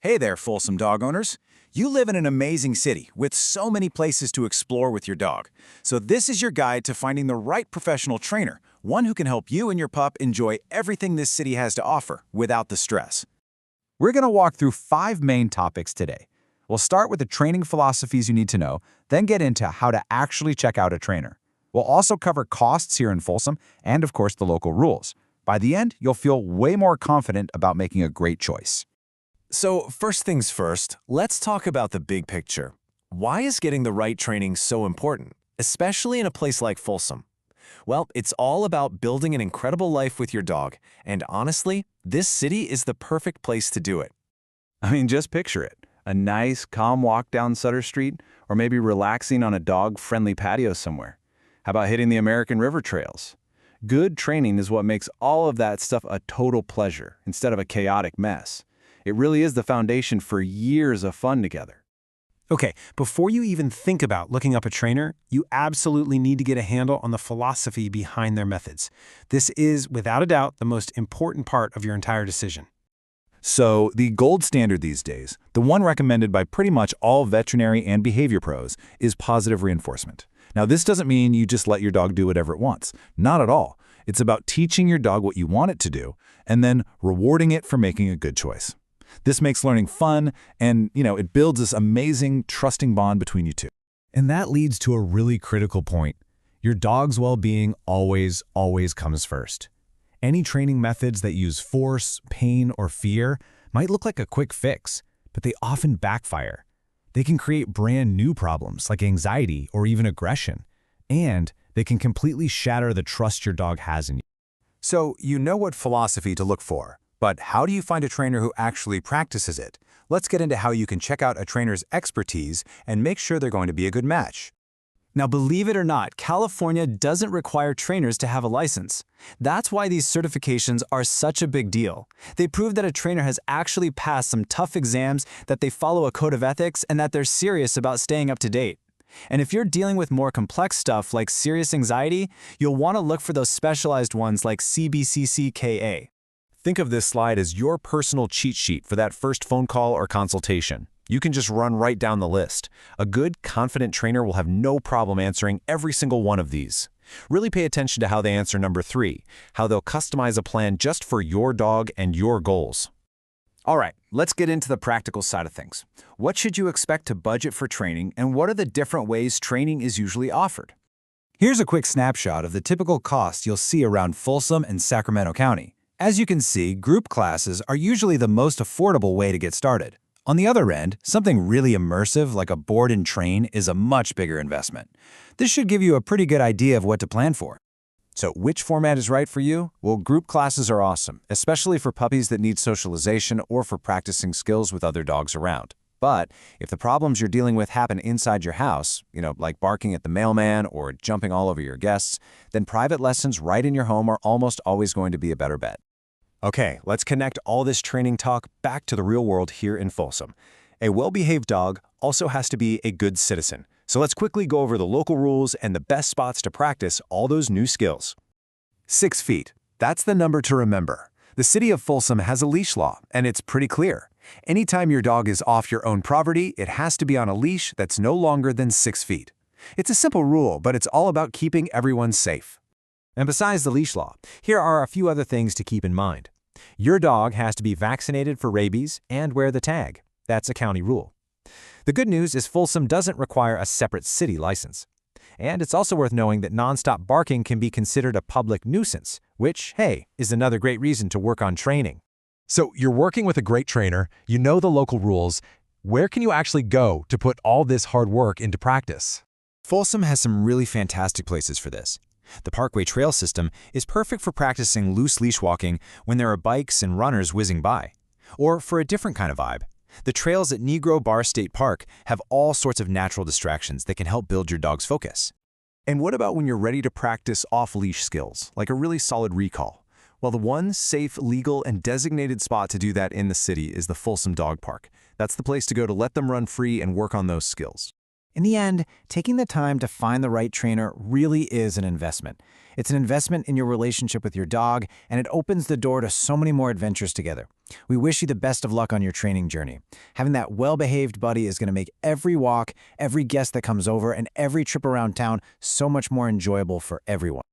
Hey there, Folsom dog owners. You live in an amazing city with so many places to explore with your dog. So this is your guide to finding the right professional trainer, one who can help you and your pup enjoy everything this city has to offer without the stress. We're going to walk through 5 main topics today. We'll start with the training philosophies you need to know, then get into how to actually check out a trainer. We'll also cover costs here in Folsom and, of course, the local rules. By the end, you'll feel way more confident about making a great choice. So first things first, let's talk about the big picture. Why is getting the right training so important, especially in a place like Folsom? Well, it's all about building an incredible life with your dog, and honestly, this city is the perfect place to do it. Just picture it. A nice, calm walk down Sutter Street, or maybe relaxing on a dog-friendly patio somewhere. How about hitting the American River trails? Good training is what makes all of that stuff a total pleasure instead of a chaotic mess. It really is the foundation for years of fun together. Okay, before you even think about looking up a trainer, you absolutely need to get a handle on the philosophy behind their methods. This is, without a doubt, the most important part of your entire decision. So, the gold standard these days, the one recommended by pretty much all veterinary and behavior pros, is positive reinforcement. Now, this doesn't mean you just let your dog do whatever it wants. Not at all. It's about teaching your dog what you want it to do, and then rewarding it for making a good choice. This makes learning fun, and, it builds this amazing, trusting bond between you two. And that leads to a really critical point. Your dog's well-being always comes first. Any training methods that use force, pain, or fear might look like a quick fix, but they often backfire. They can create brand new problems like anxiety or even aggression, and they can completely shatter the trust your dog has in you. So you know what philosophy to look for, but how do you find a trainer who actually practices it? Let's get into how you can check out a trainer's expertise and make sure they're going to be a good match. Now, believe it or not, California doesn't require trainers to have a license. That's why these certifications are such a big deal. They prove that a trainer has actually passed some tough exams, that they follow a code of ethics, and that they're serious about staying up to date. And if you're dealing with more complex stuff like serious anxiety, you'll want to look for those specialized ones like CBCCKA. Think of this slide as your personal cheat sheet for that first phone call or consultation. You can just run right down the list. A good, confident trainer will have no problem answering every single one of these. Really pay attention to how they answer number 3, how they'll customize a plan just for your dog and your goals. All right, let's get into the practical side of things. What should you expect to budget for training, and what are the different ways training is usually offered? Here's a quick snapshot of the typical costs you'll see around Folsom and Sacramento County. As you can see, group classes are usually the most affordable way to get started. On the other end, something really immersive like a board and train is a much bigger investment. This should give you a pretty good idea of what to plan for. So which format is right for you? Well, group classes are awesome, especially for puppies that need socialization or for practicing skills with other dogs around. But if the problems you're dealing with happen inside your house, like barking at the mailman or jumping all over your guests, then private lessons right in your home are almost always going to be a better bet. Okay, let's connect all this training talk back to the real world here in Folsom. A well-behaved dog also has to be a good citizen. So let's quickly go over the local rules and the best spots to practice all those new skills. 6 feet. That's the number to remember. The city of Folsom has a leash law, and it's pretty clear. Anytime your dog is off your own property, it has to be on a leash that's no longer than 6 feet. It's a simple rule, but it's all about keeping everyone safe. And besides the leash law, here are a few other things to keep in mind. Your dog has to be vaccinated for rabies and wear the tag. That's a county rule. The good news is Folsom doesn't require a separate city license. And it's also worth knowing that nonstop barking can be considered a public nuisance, which, hey, is another great reason to work on training. So you're working with a great trainer, you know the local rules. Where can you actually go to put all this hard work into practice? Folsom has some really fantastic places for this. The Parkway Trail system is perfect for practicing loose leash walking when there are bikes and runners whizzing by. Or for a different kind of vibe, the trails at Negro Bar State Park have all sorts of natural distractions that can help build your dog's focus. And what about when you're ready to practice off-leash skills, like a really solid recall? Well, the one safe, legal, and designated spot to do that in the city is the Folsom Dog Park. That's the place to go to let them run free and work on those skills. In the end, taking the time to find the right trainer really is an investment. It's an investment in your relationship with your dog, and it opens the door to so many more adventures together. We wish you the best of luck on your training journey. Having that well-behaved buddy is going to make every walk, every guest that comes over, and every trip around town so much more enjoyable for everyone.